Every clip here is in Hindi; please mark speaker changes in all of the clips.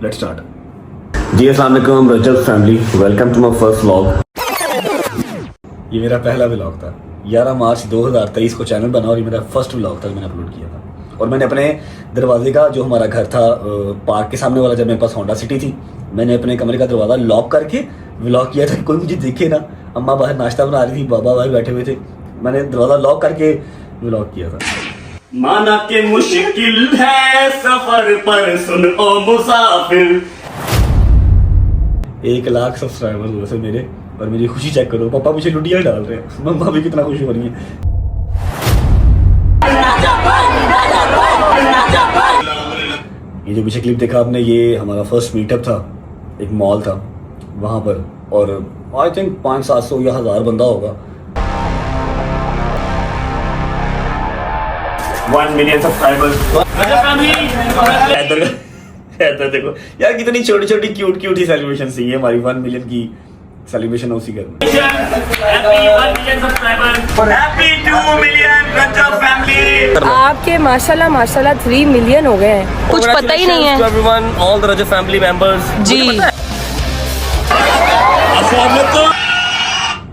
Speaker 1: Let's start. जी अस्सलाम वालेकुम Rajab family, welcome to my first vlog. ये मेरा पहला व्लॉग था। 11 मार्च 2023 को चैनल बना और ये मेरा फर्स्ट व्लॉग था, मैंने अपलोड किया था। और मैंने अपने दरवाजे का, जो हमारा घर था पार्क के सामने वाला, जब मेरे पास होंडा सिटी थी, मैंने अपने कमरे का दरवाज़ा लॉक करके व्लॉग किया था। कोई मुझे दिखे ना, अम्मा बाहर नाश्ता बना रही थी, बाबा भाई बैठे हुए थे, मैंने दरवाज़ा लॉक करके व्लॉग किया था। माना के मुश्किल है सफर पर सुन ओ मुसाफिर। 1 लाख सब्सक्राइबर हुए थे मेरे, और मेरी खुशी चेक करो, पापा मुझे लुटियाँ डाल रहे हैं, मम्मा भी कितना खुश हो रही है। ये जो पीछे क्लिप देखा आपने, ये हमारा फर्स्ट मीटअप था, एक मॉल था वहाँ पर, और आई थिंक 500-700 या 1000 बंदा होगा। 1 मिलियन सब्सक्राइबर्स। ऐसा देखो यार, कितनी छोटी छोटी क्यूट क्यूट ही सेलिब्रेशन थी ये हमारी 1 मिलियन की सेलिब्रेशन उसी घर में।
Speaker 2: आपके माशाल्लाह माशाल्लाह 3 मिलियन हो गए हैं, कुछ पता ही नहीं है।
Speaker 3: All the Rajab family members
Speaker 2: जी।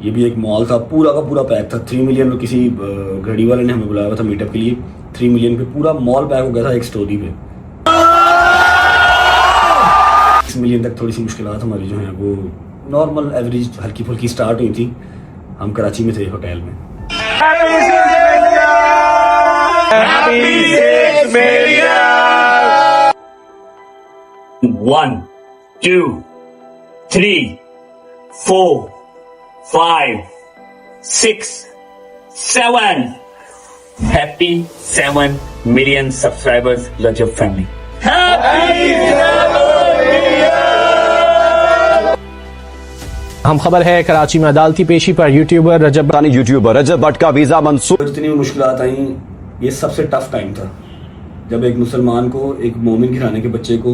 Speaker 1: ये भी एक मॉल था, पूरा का पूरा पैक था। 3 मिलियन में किसी घड़ी वाले ने हमें बुलाया हुआ था मीटअप के लिए। 3 मिलियन पे पूरा मॉल पैक हो गया था एक स्टोरी पे। 6 मिलियन तक थोड़ी सी मुश्किलात हमारी जो है वो नॉर्मल एवरेज हल्की फुल्की स्टार्ट हुई थी। हम कराची में थे होटल में।
Speaker 4: 1 2 3 4 5 6 7 Happy 7 million subscribers Rajab family.
Speaker 3: हम खबर है कराची में अदालती पेशी पर यूट्यूबर रजब भट्ट का वीजा मंसूर।
Speaker 1: जितनी भी मुश्किलात आई, ये सबसे टफ टाइम था जब एक मुसलमान को, एक मोमिन घराने के बच्चे को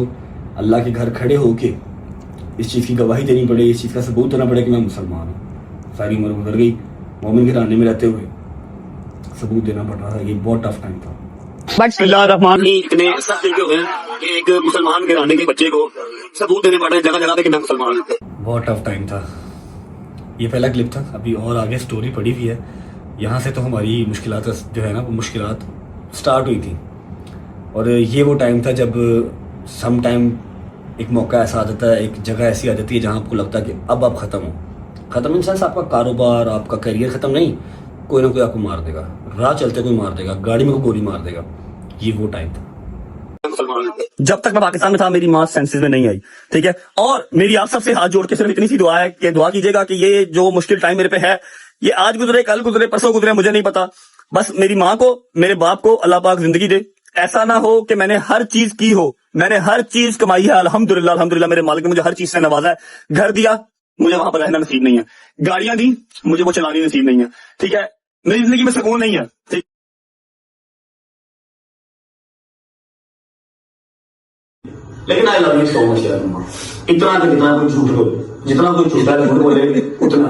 Speaker 1: अल्लाह के घर खड़े होके इस चीज़ की गवाही देनी पड़े, इस चीज़ का सबूत देना पड़े कि मैं मुसलमान हूँ। सारी उम्र गुजर गई मोमिन घराने में रहते हुए, सबूत देना पड़ रहा था। ये बहुत टफ टाइम था।
Speaker 4: इतने सब देखे हुए हैं कि एक मुसलमान घराने के बच्चे को सबूत देने पड़ रहे जगह जगह पे कि मैं मुसलमान हूं।
Speaker 1: बहुत टफ टाइम था। ये पहला क्लिप था, अभी और आगे स्टोरी पड़ी हुई है। यहाँ से तो हमारी मुश्किलात जो है ना, वो मुश्किलात स्टार्ट हुई थी। और ये वो टाइम था जब सम टाइम एक मौका ऐसा आ जाता है, एक जगह ऐसी आ जाती है जहाँ आपको लगता है कि अब आप ख़त्म हो। ख़त्म इन सेंस आपका कारोबार, आपका करियर ख़त्म नहीं, कोई ना कोई आपको मार देगा, राह चलते कोई मार देगा, गाड़ी में कोई गोली मार देगा। ये वो टाइम था।
Speaker 4: जब तक मैं पाकिस्तान में था मेरी माँ सेंसेस में नहीं आई, ठीक है। और मेरी आप सबसे हाथ जोड़ के सिर्फ इतनी सी दुआ है कि दुआ कीजिएगा कि ये जो मुश्किल टाइम मेरे पे है, ये आज गुजरे, कल गुजरे, परसों गुजरे, मुझे नहीं पता। बस मेरी माँ को, मेरे बाप को अल्लाह पाक जिंदगी दे। ऐसा ना हो कि मैंने हर चीज की हो, मैंने हर चीज कमाई है, अल्हम्दुलिल्लाह अल्हम्दुलिल्लाह, मेरे मालिक ने मुझे हर चीज से नवाजा है। घर दिया, मुझे वहां पर रहना नसीब नहीं है। गाड़ियां दी, मुझे वो चलानी नसीब नहीं है, ठीक है। मेरी जिंदगी में सुकून नहीं है, ठीक।
Speaker 1: लेकिन I love you so much यार मम्मा। इतना कि जितना कोई झूठ बोले, जितना कोई झूठा झूठ बोले, उतना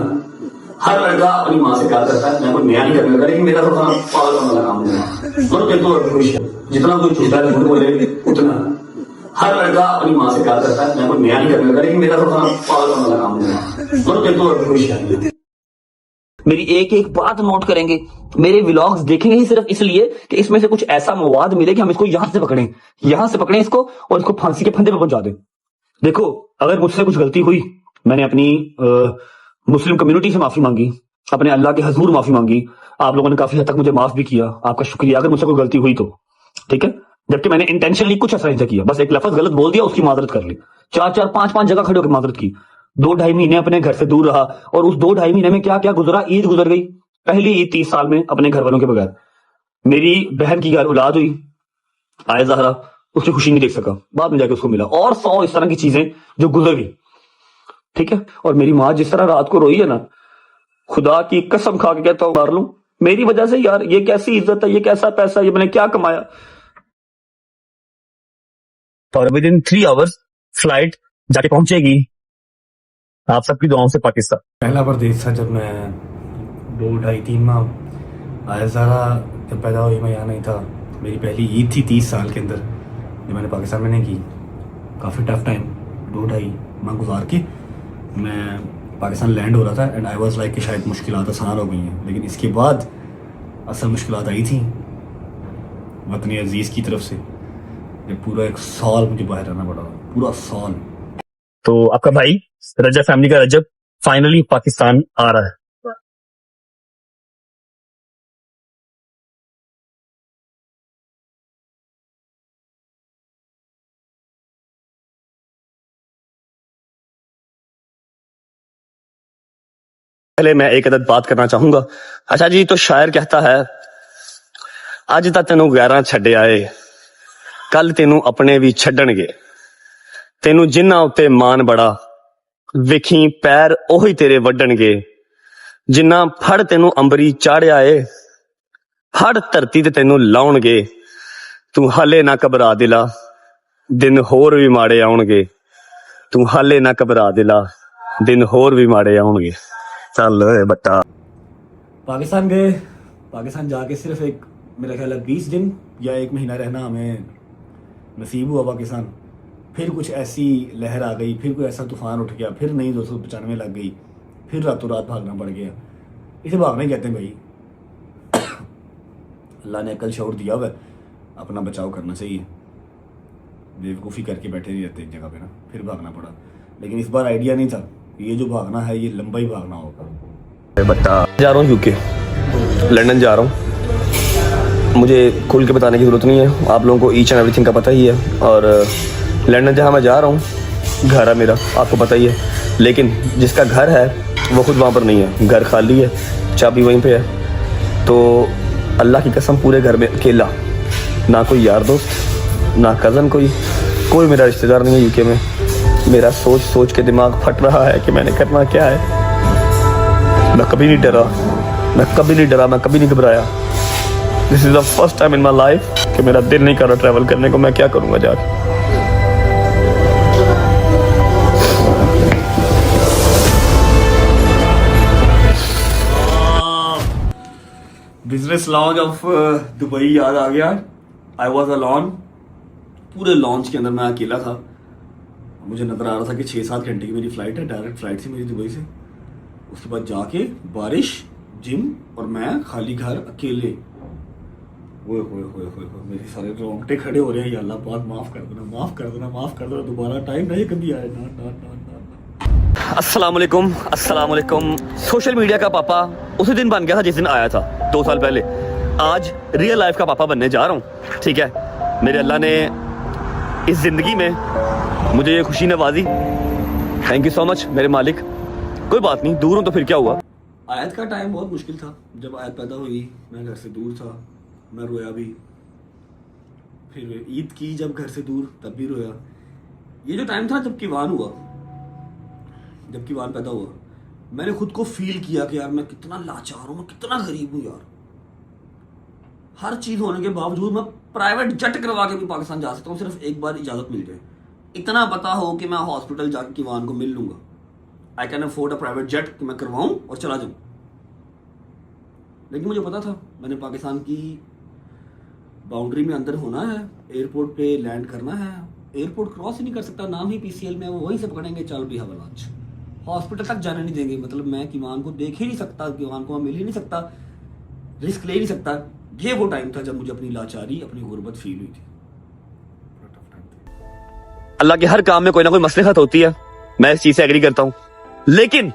Speaker 1: हर लड़का अपनी माँ से प्यार करता है। मैं कोई नया नहीं करने लगा, लेकिन मेरा तो खाना पागल होने वाला काम है। और मैं तो खुश है, जितना कोई झूठा झूठ बोले, उतना हर लड़का अपनी माँ से प्यार करता है। मैं कोई नया नहीं करने लगा, लेकिन मेरा तो खाना पागल होने वाला काम है। और मैं तो खुश है।
Speaker 4: मेरी एक एक बात नोट करेंगे, मेरे व्लॉग्स देखेंगे ही सिर्फ इसलिए कि इसमें से कुछ ऐसा मवाद मिले कि हम इसको यहां से पकड़ें इसको और इसको फांसी के फंदे पे पहुंचा दें। देखो, अगर मुझसे कुछ गलती हुई, मैंने अपनी मुस्लिम कम्युनिटी से माफी मांगी, अपने अल्लाह के हजूर माफी मांगी, आप लोगों ने काफी हद तक मुझे माफ भी किया, आपका शुक्रिया। अगर मुझसे कोई गलती हुई तो ठीक है, जबकि मैंने इंटेंशनली कुछ ऐसा नहीं किया, बस एक लफ्ज गलत बोल दिया, उसकी माजरत कर ली। 4-4, 5-5 जगह खड़े होकर माजरत की। 2-2.5 महीने अपने घर से दूर रहा, और उस 2-2.5 महीने में क्या क्या गुजरा। ईद गुजर गई, पहली ईद 30 साल में अपने घर वालों के बगैर। मेरी बहन की घर औलाद हुई, आए ज़हरा, उसकी खुशी नहीं देख सका, बाद में जाके उसको मिला। और 100 इस तरह की चीजें जो गुजर गई, ठीक है। और मेरी माँ जिस तरह रात को रोई है ना, खुदा की कसम खा के कहता हूँ, मार लूं मेरी वजह से। यार ये कैसी इज्जत है, ये कैसा पैसा, ये मैंने क्या कमाया। और विद इन 3 आवर्स फ्लाइट जाके पहुंचेगी आप सबकी दुआओं से पाकिस्तान।
Speaker 1: पहला परदेश था जब मैं 2-2.5-3 माह आया। ज़रा जब पैदा हुई मैं यहाँ नहीं था। मेरी पहली ईद थी 30 साल के अंदर, जो मैंने पाकिस्तान में नहीं की। काफ़ी टफ टाइम 2-2.5 माह गुजार के मैं पाकिस्तान लैंड हो रहा था एंड आई वाज लाइक कि शायद मुश्किलात आसान हो गई हैं, लेकिन इसके बाद असल मुश्किलात आई थी वतन अजीज़ की तरफ से। ये पूरा 1 साल मुझे बाहर रहना पड़ा, पूरा साल।
Speaker 4: तो आपका भाई रजब फैमिली का रजब फाइनली पाकिस्तान आ रहा है। पहले मैं एक अदद बात करना चाहूंगा। अच्छा जी, तो शायर कहता है, अज तां तैनू गैरां छड्डे आए, कल तैनू अपने भी छड्डणगे, तैनू जिन्हां उत्ते मान बड़ा, वेखी पैर ओही तेरे वड्डणगे, जिन्ना फड़ तैनू अंबरी चाढ़िया ए, फड़ धरती ते तैनू लाउणगे, तू हाले ना घबरा दिला, दिन होर भी माड़े आउणगे, तू हाले ना घबरा दिला, दिन होर भी माड़े आउणगे। चल बट्टा।
Speaker 1: पाकिस्तान गए, पाकिस्तान जाके सिर्फ एक मेरा ख्याल है 20 दिन या 1 महीना रहना हमें नसीब हुआ पाकिस्तान। फिर कुछ ऐसी लहर आ गई, फिर कोई ऐसा तूफान उठ गया, फिर नई 295 लग गई, फिर रातों रात भागना पड़ गया। इसे भागना ही कहते हैं भाई। अल्लाह ने अकल शऊर दिया हुआ है, अपना बचाव करना चाहिए। बेवकूफ़ी करके बैठे नहीं रहते एक जगह पे ना, फिर भागना पड़ा। लेकिन इस बार आइडिया नहीं था, ये जो भागना है ये लंबा ही भागना होगा।
Speaker 4: बट्टा जा रहा हूँ यूके, लंदन जा रहा हूँ। मुझे खुल के बताने की ज़रूरत नहीं है, आप लोगों को ईच एंड एवरीथिंग का पता ही है। और लंदन जहाँ मैं जा रहा हूँ घर है मेरा, आपको पता ही है। लेकिन जिसका घर है वो खुद वहाँ पर नहीं है, घर खाली है, चाबी वहीं पे है। तो अल्लाह की कसम पूरे घर में अकेला, ना कोई यार दोस्त, ना कज़न, कोई मेरा रिश्तेदार नहीं है यूके में। मेरा सोच सोच के दिमाग फट रहा है कि मैंने करना क्या है। मैं कभी नहीं डरा, मैं कभी नहीं घबराया। This is the first time in my life कि मेरा दिल नहीं कर रहा ट्रैवल करने को। मैं क्या करूँगा जाके।
Speaker 1: बिजनेस लॉन्च ऑफ दुबई याद आ गया। आई वॉज अलॉन, पूरे लॉन्च के अंदर मैं अकेला था। मुझे नजर आ रहा था कि 6-7 घंटे की मेरी फ्लाइट है, डायरेक्ट फ्लाइट थी मेरी दुबई से। उसके बाद जाके बारिश, जिम और मैं खाली घर अकेले। ओए होए होए होए होए, मेरे सारे रोंगटे खड़े हो रहे हैं। या अल्लाह पाक माफ कर देना, माफ कर देना, माफ कर देना। दोबारा टाइम नहीं कभी आए ना ना ना ना।
Speaker 4: अस्सलाम वालेकुम। सोशल मीडिया का पापा उसी दिन बन गया था जिस दिन आया था 2 साल पहले। आज रियल लाइफ का पापा बनने जा रहा हूँ। ठीक है, मेरे अल्लाह ने इस जिंदगी में मुझे ये खुशी नवाजी। थैंक यू सो मच मेरे मालिक। कोई बात नहीं, दूर हूँ तो फिर क्या हुआ।
Speaker 1: आयत का टाइम बहुत मुश्किल था। जब आयत पैदा हुई मैं घर से दूर था, मैं रोया भी। फिर ईद की जब घर से दूर, तब भी रोया। ये जो टाइम था जब किवान हुआ, जब किवान पैदा हुआ, मैंने खुद को फील किया कि यार मैं कितना लाचार हूँ, मैं कितना गरीब हूँ यार। हर चीज होने के बावजूद मैं प्राइवेट जेट करवा के भी पाकिस्तान जा सकता हूँ, सिर्फ एक बार इजाजत मिल जाए। इतना पता हो कि मैं हॉस्पिटल जाके किवान को मिल लूंगा। I can afford a private jet कि मैं करवाऊं और चला जाऊं। लेकिन मुझे पता था मैंने पाकिस्तान की बाउंड्री में अंदर होना है, एयरपोर्ट पे लैंड करना है। एयरपोर्ट क्रॉस ही नहीं कर सकता, नाम ही पीसीएल में, वो वहीं से पकड़ेंगे, चल भी हवा लॉन्च। हॉस्पिटल तक जाने नहीं देंगे, मतलब मैं किवान को देख ही नहीं सकता, किवान को मैं मिल ही नहीं सकता, रिस्क ले ही नहीं सकता। ये वो टाइम था जब मुझे अपनी लाचारी, अपनी गुर्बत फील हुई थी।
Speaker 4: अल्लाह के हर काम में कोई ना कोई मसलहत होती है, मैं इस चीज से एग्री करता हूं। लेकिन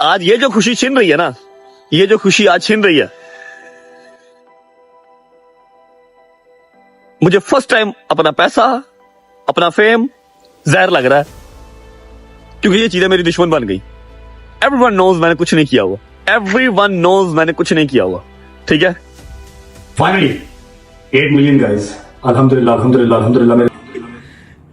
Speaker 4: आज ये जो खुशी छिन रही है ना, ये जो खुशी आज छिन रही है, मुझे फर्स्ट टाइम अपना पैसा, अपना फेम जहर लग रहा है, क्योंकि ये चीजें मेरी दुश्मन बन गई। एवरीवन नोज मैंने कुछ नहीं किया हुआ, एवरीवन नोज मैंने कुछ नहीं किया हुआ। ठीक है,
Speaker 1: फाइनली 8 मिलियन गाइस, अल्हम्दुलिल्लाह अल्हम्दुलिल्लाह अल्हम्दुलिल्लाह।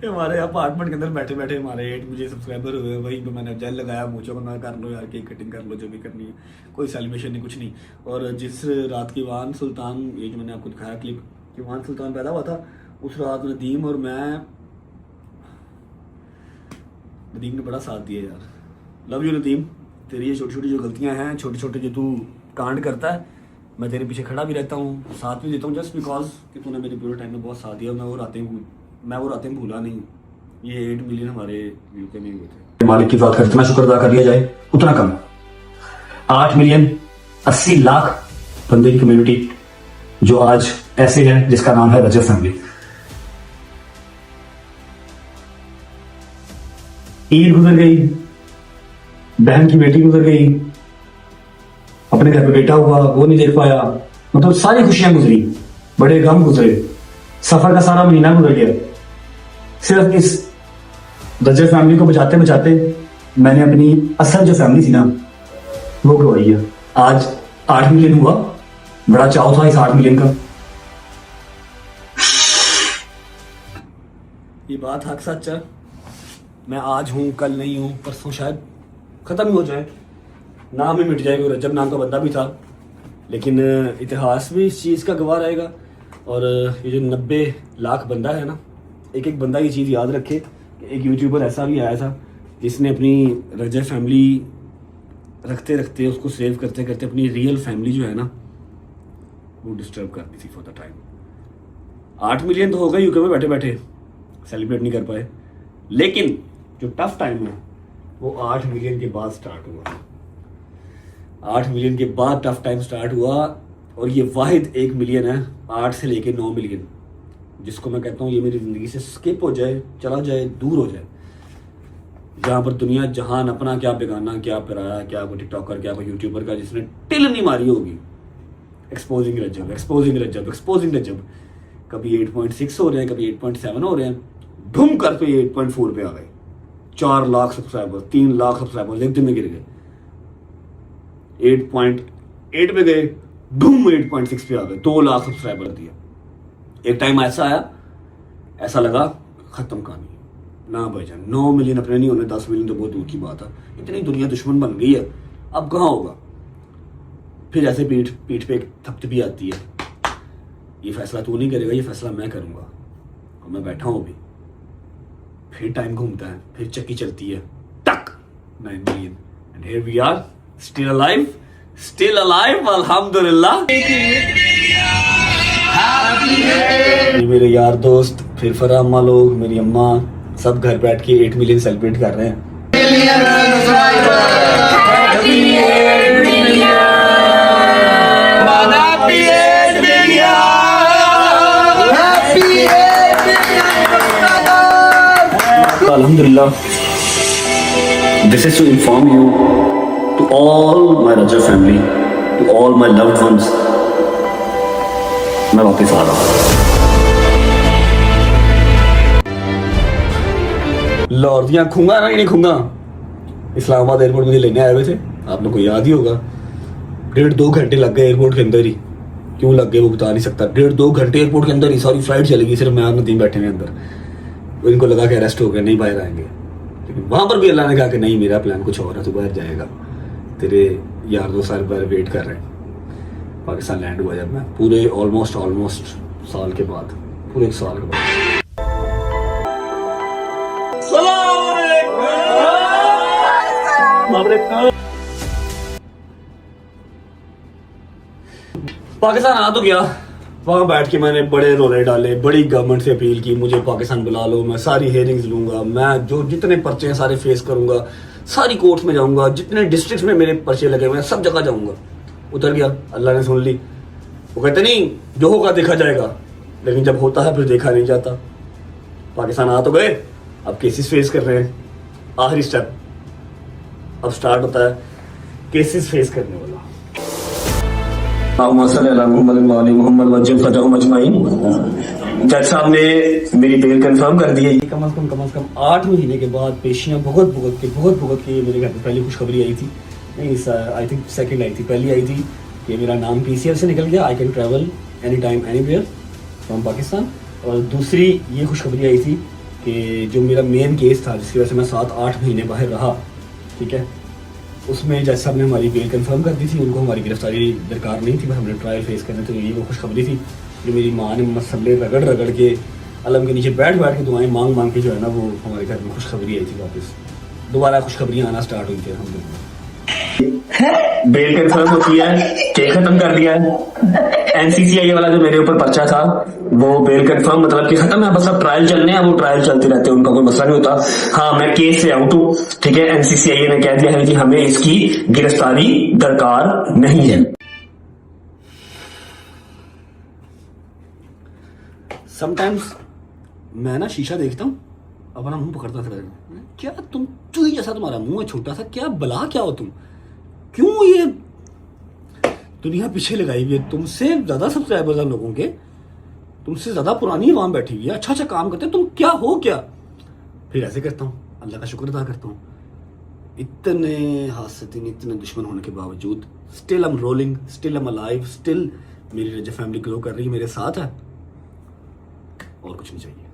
Speaker 1: हमारे अपार्टमेंट के अंदर बैठे बैठे हमारे 8 मिलियन सब्सक्राइबर हुए। वहीं पे मैंने जेल लगाया, मुझे को ना कर लो यार, केक कटिंग कर लो, जो भी करनी है। कोई सेलिब्रेशन नहीं, कुछ नहीं। और जिस रात किवान सुल्तान, ये जो मैंने आपको दिखाया क्लिप, किवान सुल्तान पैदा हुआ था, उस रात नदीम और मैं, नदीम ने बड़ा साथ दिया यार। लव यू नदीम, तेरी ये छोटी छोटी जो गलतियां हैं, छोटे छोटे जो तू कांड करता है, मैं तेरे पीछे खड़ा भी रहता हूँ, साथ भी देता हूँ, जस्ट बिकॉज कि तूने मेरे पूरे टाइम में बहुत साथ दिया। मैं वो रातें मैं वो रातें भूला नहीं। ये 8 मिलियन हमारे यूके में हुए थे। मालिक की बात कर जितना शुक्र अदा कर लिया जाए उतना कम। 8 मिलियन 80 लाख बंदे की कम्युनिटी जो आज ऐसे है, जिसका नाम है रजब फैमिली। ईद गुजर गई, बहन की बेटी गुजर गई, अपने घर पे बेटा हुआ वो नहीं देख पाया, मतलब सारी खुशियां गुजरी, बड़े गम गुजरे, सफर का सारा महीना गुजर गया। सिर्फ इस रजब फैमिली को बचाते बचाते मैंने अपनी असल जो फैमिली थी ना वो गवाई है। आज 8 मिलियन हुआ, बड़ा चाव था इस 8 मिलियन का। ये बात हक सच है। मैं आज हूं, कल नहीं हूं, परसों शायद खत्म ही हो जाए, नाम ही मिट जाएगा। रजब नाम का बंदा भी था, लेकिन इतिहास भी इस चीज़ का गवाह रहेगा। और ये जो 90 लाख बंदा है ना, एक एक बंदा ये चीज़ याद रखे। एक यूट्यूबर ऐसा भी आया था जिसने अपनी रजब फैमिली रखते रखते, उसको सेव करते करते अपनी रियल फैमिली जो है ना वो डिस्टर्ब कर दी थी फॉर द टाइम। 8 मिलियन तो हो गए यूके में बैठे बैठे, सेलिब्रेट नहीं कर पाए। लेकिन जो टफ टाइम है वो 8 मिलियन के बाद स्टार्ट हुआ। 8 मिलियन के बाद टफ टाइम स्टार्ट हुआ। और ये वाहिद 1 मिलियन है 8 से लेके 9 मिलियन, जिसको मैं कहता हूँ ये मेरी ज़िंदगी से स्किप हो जाए, चला जाए, दूर हो जाए। जहाँ पर दुनिया जहान अपना क्या बेगाना, क्या पराया, क्या वो टिकटॉकर, क्या वो यूट्यूबर का जिसने टिल नहीं मारी होगी। एक्सपोजिंग रजब, एक्सपोजिंग रजब, एक्सपोजिंग रजब। कभी 8.6 हो रहे हैं, कभी 8.7 हो रहे हैं, ढूम करके 8.4 पे आ गए। 4 लाख सब्सक्राइबर, 3 लाख सब्सक्राइबर एक दिन में गिर गए। 8.8 पे गए, ढूम 8.6 पे आ गए, 2 लाख सब्सक्राइबर दिया। एक टाइम ऐसा आया, ऐसा लगा खत्म कहानी ना भाईजान। 9 मिलियन अपने नहीं होने, 10 मिलियन तो बहुत दूर की बात है। इतनी दुनिया दुश्मन बन गई है, अब कहाँ होगा। फिर ऐसे पीठ पे एक थपथपी आती है, ये फैसला तू नहीं करेगा, ये फैसला मैं करूंगा। और मैं बैठा हूं अभी, फिर टाइम घूमता है, फिर चक्की चलती है, टक 9 million and here we are still alive अल्हम्दुलिल्लाह। मेरे यार दोस्त, फिर फरामा लोग, मेरी अम्मा, सब घर बैठ के 8 मिलियन सेलिब्रेट कर रहे हैं। Alhamdulillah, this is to inform you, to all my Rajab family, to all my loved ones, मैं वापस आ रहा हूँ। लाहौर दियाँ खूंगा नहीं खूंगा इस्लामाबाद एयरपोर्ट मुझे लेने आए हुए थे, आप लोग को याद ही होगा। 1.5-2 घंटे लग गए एयरपोर्ट के अंदर ही। क्यों लग गए वो बता नहीं सकता। 1.5-2 घंटे एयरपोर्ट के अंदर ही, सारी फ्लाइट चलेगी, सिर्फ मैं और नदीम बैठे हैं अंदर। इनको लगा कि अरेस्ट हो गए, नहीं बाहर आएंगे। लेकिन वहां पर भी अल्लाह ने कहा कि नहीं, मेरा प्लान कुछ और है, तू बाहर जाएगा, तेरे यार दोस्त सारे बाहर वेट कर रहे हैं। पाकिस्तान लैंड हुआ जब मैं, पूरे ऑलमोस्ट साल के बाद, पूरे 1 साल के बाद। पाकिस्तान आ तो गया, वहां बैठ के मैंने बड़े रोले डाले, बड़ी गवर्नमेंट से अपील की, मुझे पाकिस्तान बुला लो, मैं सारी हेयरिंग्स लूंगा, मैं जो जितने पर्चे हैं सारे फेस करूंगा, सारी कोर्ट्स में जाऊंगा, जितने डिस्ट्रिक्ट्स में मेरे पर्चे लगे हुए हैं सब जगह जाऊंगा। उतर गया, अल्लाह ने सुन ली। वो कहते नहीं जो होगा देखा जाएगा, लेकिन जब होता है फिर देखा नहीं जाता। पाकिस्तान आ तो गए, अब केसेस फेस कर रहे हैं। आखिरी स्टेप अब स्टार्ट होता है, केसेस फेस करने वाला। जज साहब ने मेरी बेल कंफर्म कर दी है। कम से कम 8 महीने के बाद पेशियां भुगत के मेरे घर पे पहली खुशखबरी आई थी, नहीं आई थिंक सेकंड आई थी, पहली आई थी कि मेरा नाम PCL से निकल गया, I can travel any time anywhere from Pakistan. और दूसरी ये खुशखबरी आई थी कि जो मेरा मेन केस था जिसकी वजह से मैं 7-8 महीने बाहर रहा, ठीक है, उसमें जज साहब ने हमारी बेल कंफर्म कर दी थी। उनको हमारी गिरफ्तारी दरकार नहीं थी, बस हमने ट्रायल फेस करने, तो ये वो खुशखबरी थी जो मेरी माँ ने मसले रगड़ के अलम के नीचे बैठ के दुआएं मांग के जो है ना वो हमारे घर में खुशखबरी आई थी। वापस दोबारा खुशखबरियाँ आना स्टार्ट हुई थी। हम बेल कंफर्म हो किया है, केस खत्म कर दिया है। एनसीसीआई वाला जो मेरे ऊपर पर्चा था वो बेल कंफर्म, मतलब कि खत्म है, बस अब ट्रायल चलने हैं, वो ट्रायल चलते रहते हैं, उनका कोई मसला नहीं होता। हाँ, मैं केस से आउट हूँ, ठीक है। एनसीसीआई ने कह दिया है कि हमें इसकी गिरफ्तारी दरकार नहीं है। समटाइम्स मैं ना शीशा देखता हूँ, अपना मुंह पकड़ता था, क्या तुम चूही जैसा तुम्हारा मुंह है, छोटा सा, क्या बला क्या हो तुम, क्यों ये दुनिया पीछे लगाई हुई है, तुमसे ज्यादा सब्सक्राइबर्स हैं लोगों के, तुमसे ज्यादा पुरानी आवाम बैठी हुई है, अच्छा अच्छा काम करते हैं, तुम क्या हो क्या। फिर ऐसे करता हूँ, अल्लाह का शुक्र अदा करता हूँ, इतने हासिदीन, इतने दुश्मन होने के बावजूद still I am rolling, still I am alive, still मेरी रजब फैमिली ग्रो कर रही है, मेरे साथ है, और कुछ नहीं चाहिए।